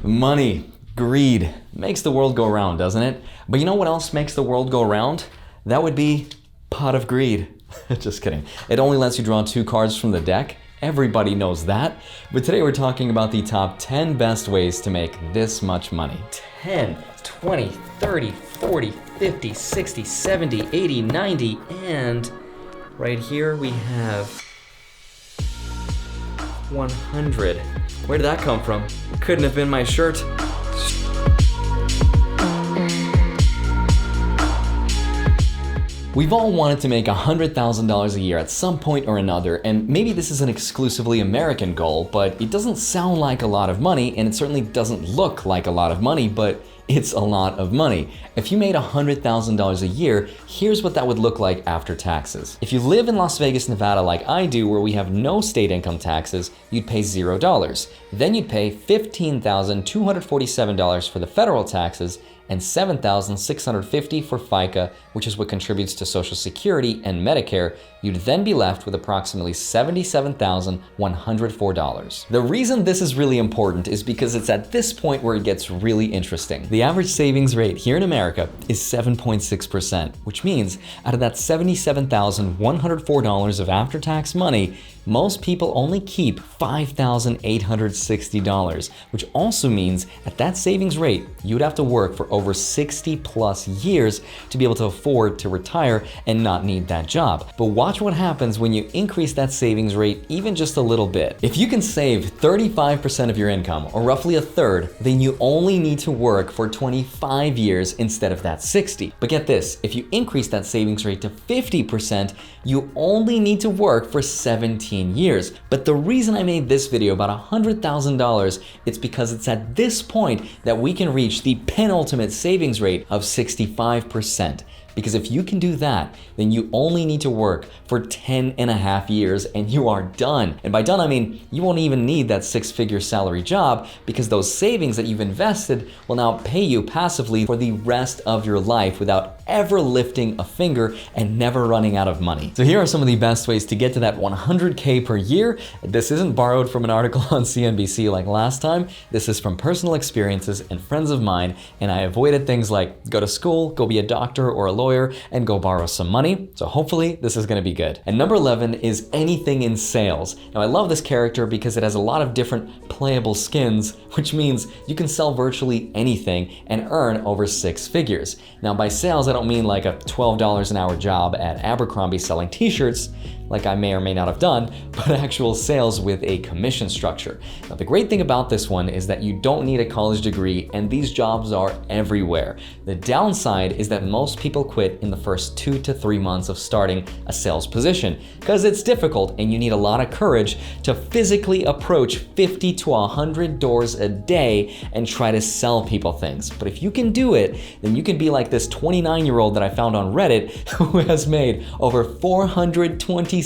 Money, greed, makes the world go round, doesn't it? But you know what else makes the world go round? That would be pot of greed. Just kidding. It only lets you draw 2 cards from the deck. Everybody knows that. But today we're talking about the top 10 best ways to make this much money. 10, 20, 30, 40, 50, 60, 70, 80, 90, and right here we have 100. Where did that come from? Couldn't have been my shirt. We've all wanted to make $100,000 a year at some point or another, and maybe this is an exclusively American goal, but it doesn't sound like a lot of money, and it certainly doesn't look like a lot of money, but it's a lot of money. If you made $100,000 a year, here's what that would look like after taxes. If you live in Las Vegas, Nevada like I do, where we have no state income taxes, you'd pay $0. Then you'd pay $15,247 for the federal taxes and $7,650 for FICA, which is what contributes to Social Security and Medicare. You'd then be left with approximately $77,104. The reason this is really important is because it's at this point where it gets really interesting. The average savings rate here in America is 7.6%, which means out of that $77,104 of after-tax money, most people only keep $5,860, which also means at that savings rate, you'd have to work for over 60 plus years to be able to afford to retire and not need that job. But watch what happens when you increase that savings rate even just a little bit. If you can save 35% of your income, or roughly a third, then you only need to work for 25 years instead of that 60. But get this, if you increase that savings rate to 50%, you only need to work for 17 years. But the reason I made this video about $100,000, it's because it's at this point that we can reach the penultimate savings rate of 65%. Because if you can do that, then you only need to work for 10 and a half years and you are done. And by done, I mean you won't even need that 6-figure salary job, because those savings that you've invested will now pay you passively for the rest of your life without ever lifting a finger and never running out of money. So here are some of the best ways to get to that 100K per year. This isn't borrowed from an article on CNBC like last time. This is from personal experiences and friends of mine, and I avoided things like go to school, go be a doctor or a lawyer, and go borrow some money. So hopefully this is gonna be good. And number 11 is anything in sales. Now I love this character because it has a lot of different playable skins, which means you can sell virtually anything and earn over 6 figures. Now by sales, I don't mean like a $12 an hour job at Abercrombie selling t-shirts, like I may or may not have done, but actual sales with a commission structure. Now the great thing about this one is that you don't need a college degree, and these jobs are everywhere. The downside is that most people quit in the first 2 to 3 months of starting a sales position, because it's difficult and you need a lot of courage to physically approach 50 to 100 doors a day and try to sell people things. But if you can do it, then you can be like this 29-year-old that I found on Reddit who has made over $427,000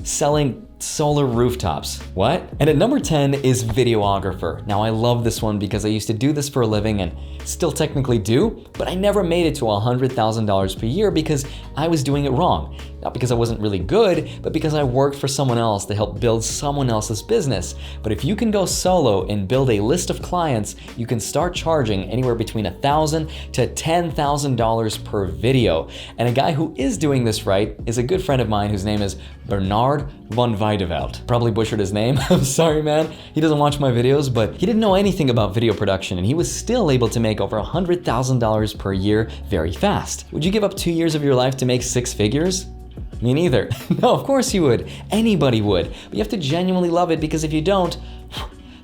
selling solar rooftops. What? And at number 10 is videographer. Now I love this one because I used to do this for a living and still technically do, but I never made it to $100,000 per year because I was doing it wrong. Not because I wasn't really good, but because I worked for someone else to help build someone else's business. But if you can go solo and build a list of clients, you can start charging anywhere between $1,000 to $10,000 per video. And a guy who is doing this right is a good friend of mine whose name is Bernard von Weideveld. Probably butchered his name. I'm sorry, man. He doesn't watch my videos, but he didn't know anything about video production, and he was still able to make over $100,000 per year very fast. Would you give up 2 years of your life to make 6 figures? Me neither. No, of course you would. Anybody would. But you have to genuinely love it, because if you don't,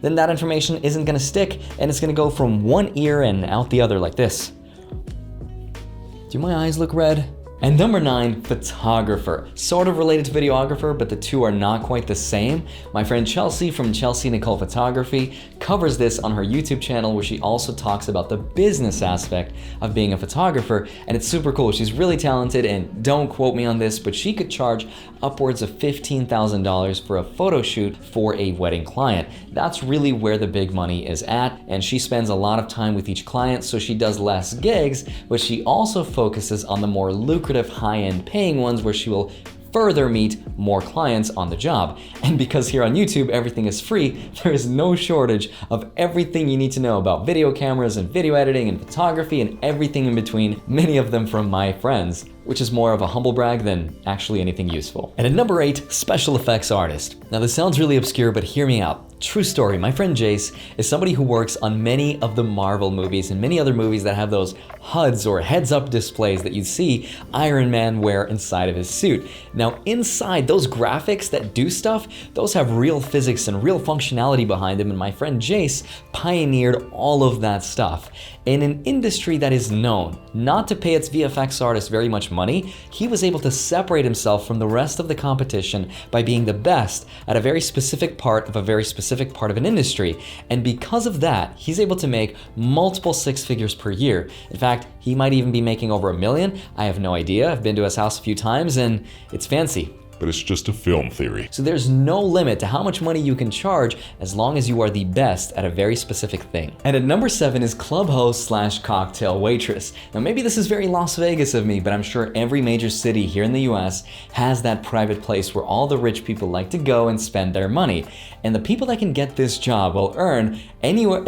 then that information isn't gonna stick, and it's gonna go from one ear and out the other like this. Do my eyes look red? And number 9, photographer. Sort of related to videographer, but the two are not quite the same. My friend Chelsea from Chelsea Nicole Photography covers this on her YouTube channel, where she also talks about the business aspect of being a photographer, and it's super cool. She's really talented, and don't quote me on this, but she could charge upwards of $15,000 for a photo shoot for a wedding client. That's really where the big money is at, and she spends a lot of time with each client, so she does less gigs, but she also focuses on the more lucrative high-end paying ones, where she will further meet more clients on the job. And because here on YouTube everything is free, there is no shortage of everything you need to know about video cameras and video editing and photography and everything in between, many of them from my friends, which is more of a humble brag than actually anything useful. And at number 8, special effects artist. Now this sounds really obscure, but hear me out. True story, my friend Jikh is somebody who works on many of the Marvel movies and many other movies that have those HUDs or heads-up displays that you see Iron Man wear inside of his suit. Now inside those graphics that do stuff, those have real physics and real functionality behind them, and my friend Jikh pioneered all of that stuff. In an industry that is known not to pay its VFX artists very much money, he was able to separate himself from the rest of the competition by being the best at a very specific part of a very specific part of an industry. And because of that, he's able to make multiple 6 figures per year. In fact, he might even be making over $1 million. I have no idea. I've been to his house a few times and it's fancy. But it's just a film theory. So there's no limit to how much money you can charge as long as you are the best at a very specific thing. And at number 7 is club host / cocktail waitress. Now maybe this is very Las Vegas of me, but I'm sure every major city here in the US has that private place where all the rich people like to go and spend their money. And the people that can get this job will earn anywhere,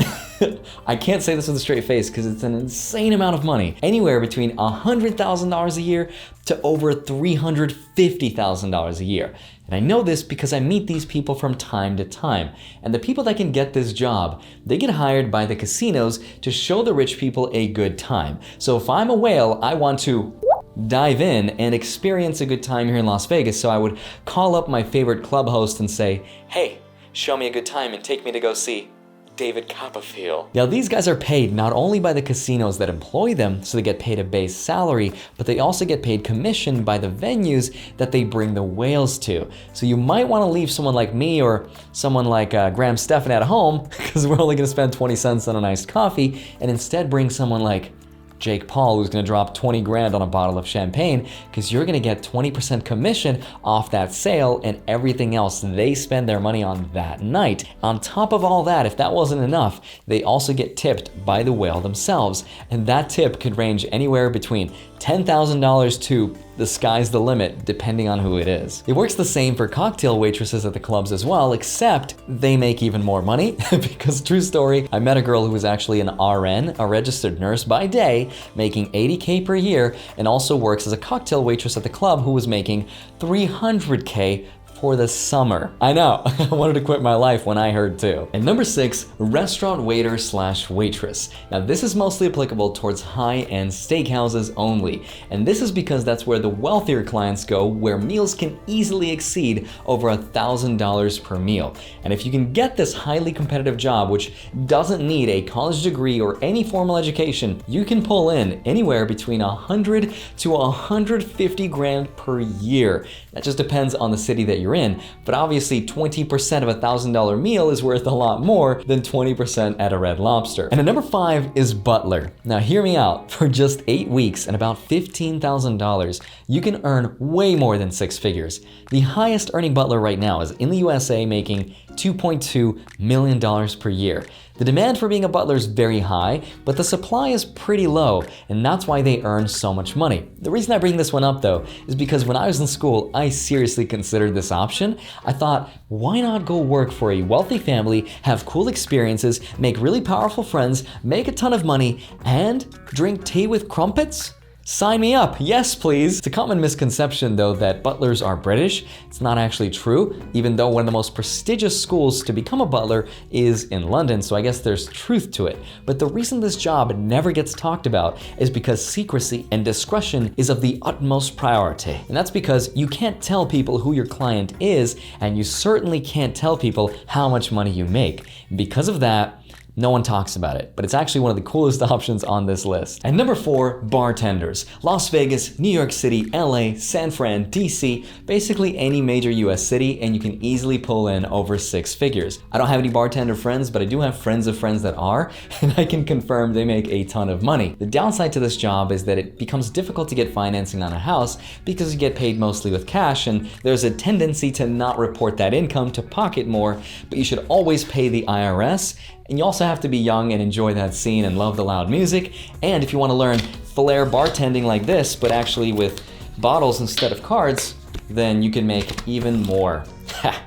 I can't say this with a straight face because it's an insane amount of money, anywhere between $100,000 a year to over $350,000 a year. And I know this because I meet these people from time to time. And the people that can get this job, they get hired by the casinos to show the rich people a good time. So if I'm a whale, I want to dive in and experience a good time here in Las Vegas. So I would call up my favorite club host and say, hey, show me a good time and take me to go see David Copperfield. Now these guys are paid not only by the casinos that employ them, so they get paid a base salary, but they also get paid commission by the venues that they bring the whales to. So you might want to leave someone like me or someone like Graham Stephan at home, because we're only gonna spend 20 cents on an iced coffee, and instead bring someone like Jake Paul, who's gonna drop 20 grand on a bottle of champagne, because you're gonna get 20% commission off that sale and everything else they spend their money on that night. On top of all that, if that wasn't enough, they also get tipped by the whale themselves. And that tip could range anywhere between $10,000 to the sky's the limit, depending on who it is. It works the same for cocktail waitresses at the clubs as well, except they make even more money because true story, I met a girl who was actually an RN, a registered nurse by day, making $80K per year, and also works as a cocktail waitress at the club who was making $300K for the summer. I know, I wanted to quit my life when I heard too. And number 6, restaurant waiter / waitress. Now this is mostly applicable towards high-end steakhouses only. And this is because that's where the wealthier clients go, where meals can easily exceed over $1,000 per meal. And if you can get this highly competitive job, which doesn't need a college degree or any formal education, you can pull in anywhere between 100 to 150 grand per year. That just depends on the city that you're in, but obviously 20% of $1,000 meal is worth a lot more than 20% at a Red Lobster. And at number 5 is Butler. Now hear me out, for just 8 weeks and about $15,000, you can earn way more than 6 figures. The highest earning butler right now is in the USA making $2.2 million per year. The demand for being a butler is very high, but the supply is pretty low, and that's why they earn so much money. The reason I bring this one up though, is because when I was in school, I seriously considered this option. I thought, why not go work for a wealthy family, have cool experiences, make really powerful friends, make a ton of money, and drink tea with crumpets? Sign me up, yes please. It's a common misconception though that butlers are British. It's not actually true, even though one of the most prestigious schools to become a butler is in London, so I guess there's truth to it. But the reason this job never gets talked about is because secrecy and discretion is of the utmost priority. And that's because you can't tell people who your client is, and you certainly can't tell people how much money you make. Because of that, no one talks about it, but it's actually one of the coolest options on this list. And number 4, bartenders. Las Vegas, New York City, LA, San Fran, DC, basically any major US city, and you can easily pull in over 6 figures. I don't have any bartender friends, but I do have friends of friends that are, and I can confirm they make a ton of money. The downside to this job is that it becomes difficult to get financing on a house because you get paid mostly with cash, and there's a tendency to not report that income to pocket more, but you should always pay the IRS. And you also have to be young and enjoy that scene and love the loud music. And if you want to learn flair bartending like this, but actually with bottles instead of cards, then you can make even more. Ha!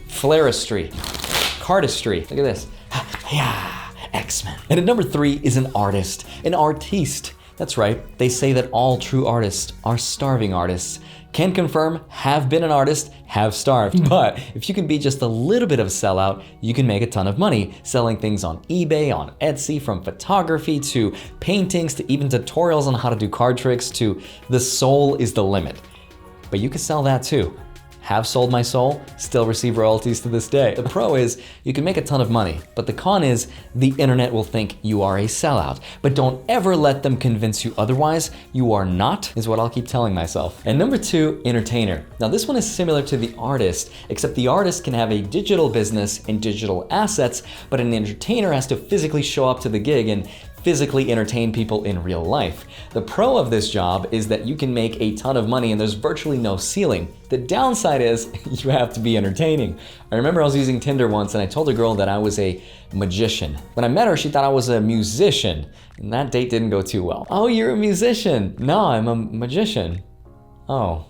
Flairistry, cardistry, look at this. Yeah, X-Men. And at number 3 is an artist, an artiste. That's right, they say that all true artists are starving artists. Can confirm, have been an artist, have starved. But if you can be just a little bit of a sellout, you can make a ton of money selling things on eBay, on Etsy, from photography to paintings to even tutorials on how to do card tricks to the soul is the limit. But you can sell that too. Have sold my soul, still receive royalties to this day. The pro is you can make a ton of money, but the con is the internet will think you are a sellout. But don't ever let them convince you otherwise. You are not, is what I'll keep telling myself. And number 2, entertainer. Now this one is similar to the artist, except the artist can have a digital business and digital assets, but an entertainer has to physically show up to the gig and physically entertain people in real life. The pro of this job is that you can make a ton of money and there's virtually no ceiling. The downside is you have to be entertaining. I remember I was using Tinder once and I told a girl that I was a magician. When I met her, she thought I was a musician, and that date didn't go too well. Oh, you're a musician. No, I'm a magician. Oh.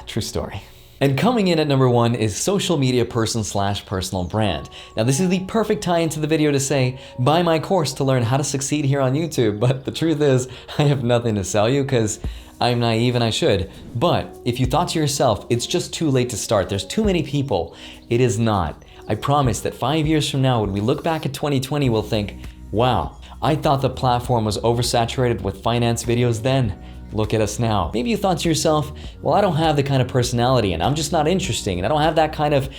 True story. And coming in at number 1 is social media person / personal brand. Now this is the perfect tie into the video to say, buy my course to learn how to succeed here on YouTube. But the truth is, I have nothing to sell you because I'm naive and I should. But if you thought to yourself, it's just too late to start, there's too many people, it is not. I promise that 5 years from now, when we look back at 2020, we'll think, wow, I thought the platform was oversaturated with finance videos then. Look at us now. Maybe you thought to yourself, well, I don't have the kind of personality and I'm just not interesting and I don't have that kind of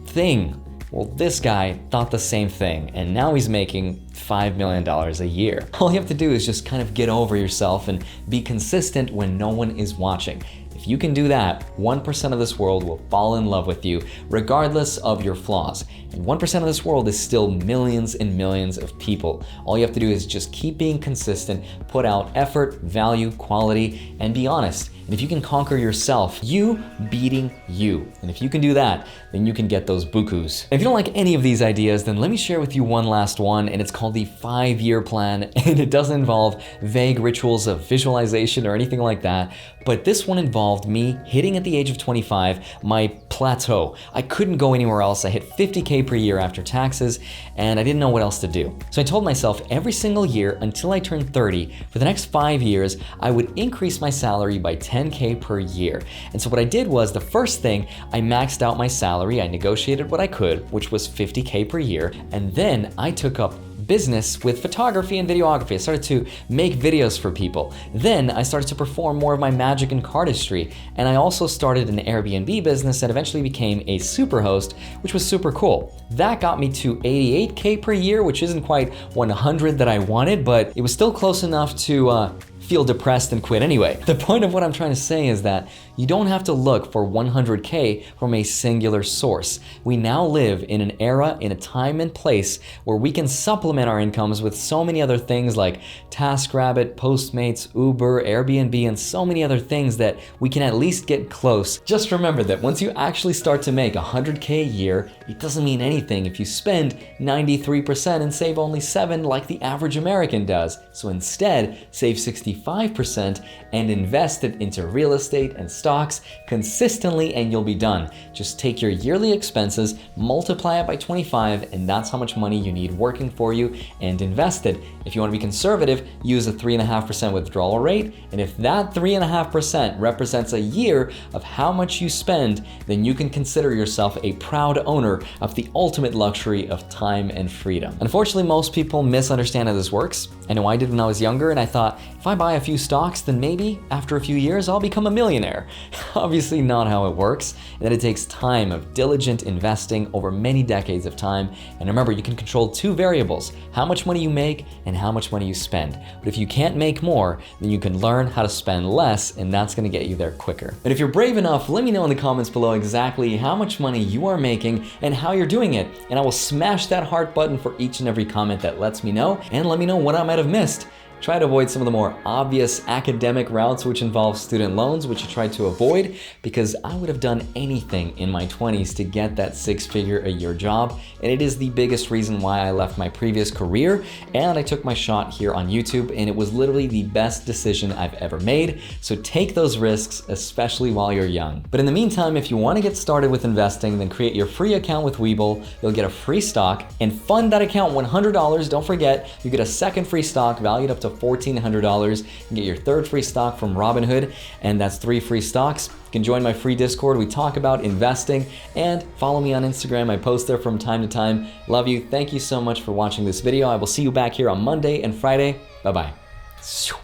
thing. Well, this guy thought the same thing and now he's making $5 million a year. All you have to do is just kind of get over yourself and be consistent when no one is watching. If you can do that, 1% of this world will fall in love with you, regardless of your flaws. And 1% of this world is still millions and millions of people. All you have to do is just keep being consistent, put out effort, value, quality, and be honest. And if you can conquer yourself, you beating you. And if you can do that, then you can get those bukus. And if you don't like any of these ideas, then let me share with you one last one, and it's called the 5-year plan. And it doesn't involve vague rituals of visualization or anything like that. But this one involved me hitting at the age of 25 my plateau. I couldn't go anywhere else. I hit 50K per year after taxes, and I didn't know what else to do. So I told myself every single year until I turned 30, for the next 5 years, I would increase my salary by 10K per year. And so what I did was, the first thing, I maxed out my salary. I negotiated what I could, which was 50K per year. And then I took up business with photography and videography. I started to make videos for people. Then I started to perform more of my magic and cardistry. And I also started an Airbnb business that eventually became a superhost, which was super cool. That got me to 88K per year, which isn't quite 100 that I wanted, but it was still close enough to feel depressed and quit anyway. The point of what I'm trying to say is that you don't have to look for 100K from a singular source. We now live in an era, in a time and place where we can supplement our incomes with so many other things like TaskRabbit, Postmates, Uber, Airbnb, and so many other things that we can at least get close. Just remember that once you actually start to make 100K a year, it doesn't mean anything if you spend 93% and save only 7% like the average American does. So instead, save 65% and invest it into real estate and stocks consistently, and you'll be done. Just take your yearly expenses, multiply it by 25, and that's how much money you need working for you, and invest it. If you want to be conservative, use a 3.5% withdrawal rate, and if that 3.5% represents a year of how much you spend, then you can consider yourself a proud owner of the ultimate luxury of time and freedom. Unfortunately, most people misunderstand how this works. I know I did when I was younger, and I thought, if I buy a few stocks, then maybe after a few years, I'll become a millionaire. Obviously not how it works, and that it takes time of diligent investing over many decades of time. And remember, you can control 2 variables, how much money you make and how much money you spend. But if you can't make more, then you can learn how to spend less, and that's gonna get you there quicker. And if you're brave enough, let me know in the comments below exactly how much money you are making and how you're doing it. And I will smash that heart button for each and every comment that lets me know, and let me know what I might have missed. Try to avoid some of the more obvious academic routes which involve student loans, which you try to avoid, because I would have done anything in my 20s to get that 6-figure a year job, and it is the biggest reason why I left my previous career and I took my shot here on YouTube, and it was literally the best decision I've ever made. So take those risks, especially while you're young. But in the meantime, if you want to get started with investing, then create your free account with Webull. You'll get a free stock and fund that account $100. Don't forget, you get a second free stock valued up to $1,400. You get your third free stock from Robinhood, and that's 3 free stocks. You can join my free Discord. We talk about investing, and follow me on Instagram. I post there from time to time. Love you. Thank you so much for watching this video. I will see you back here on Monday and Friday. Bye-bye.